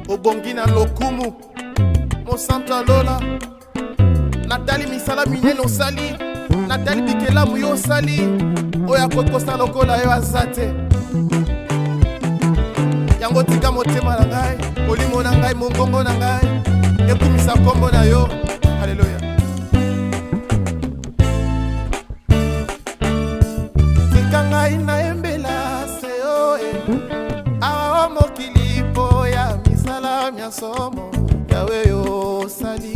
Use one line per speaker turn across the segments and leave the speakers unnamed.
obongi na lokumu mosanto alola natali misala minene osali natali bikelamu yo osali oyo akokosa lokola yo aza te yango tika motema na ngai molimo na ngai mongongo na ngai ekumisa kombo na yo. Haleluya. Tika ngai naembela se oe awa mokili po ya misala mya somo yawe yo osali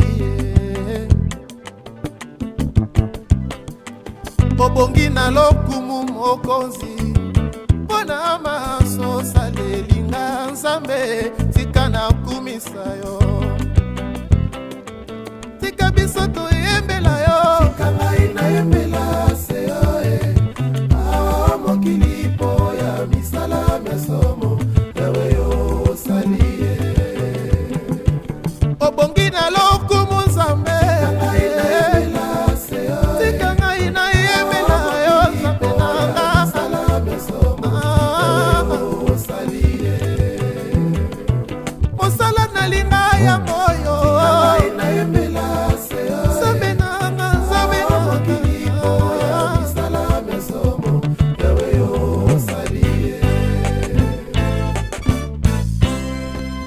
obongi na lokumu mokonzi mpona maso salelinga nzambe tika na kumisa yo tika biso toyembela yo tika ngai nayembela se yo awa mokili po ya misala mesomo yawe yo osali obongi na lokumu nzambe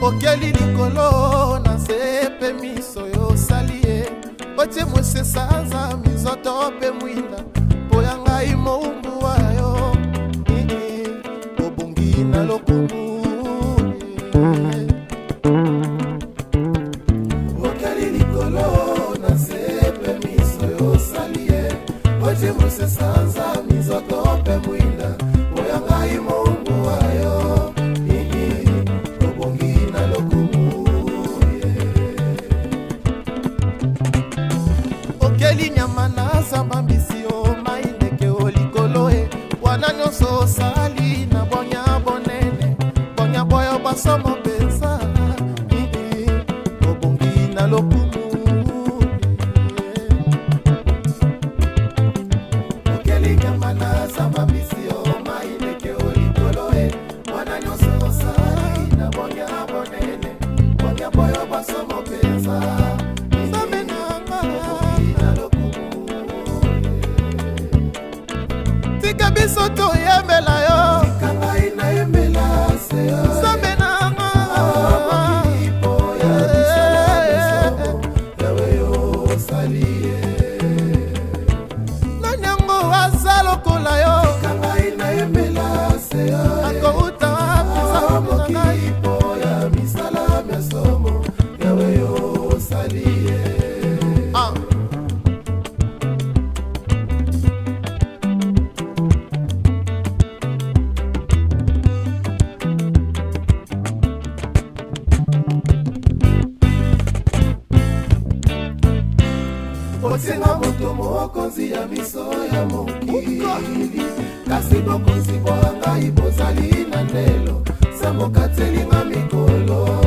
okeli likolo na sepe miso yo salie otie mwese sanza mizoto pe mwinda po ya ngai moumbu wayo obongi na lokumu okeli likolo na sepe miso yo salie otie mwese sanza mizoto pe mwinda po ya ngai moumbu wayo nyama na samba mbisi o maindeke o likolo e wana nyonso osali na bonya bonene bonya boyo basomo pensa obongi na lokumu okeli nyama na samba mbisi o maindeke o likolo e wana nyonso osali na bonya bonene bonya boyo basomo pensa tika biso toyembela yo tika ngai nayembela se yo nzambe nanga mokili po ya misala mesomo yawe yo osali nani yango aza lokola yo tika ngai nayembela se yo akouta wapi mokili po ya misala mesomo yawe yo osali osenga moto mokonzi ya miso ya mokili kasi bokonzi bwa ngai bozali na ndelo sambo katelinga mikolo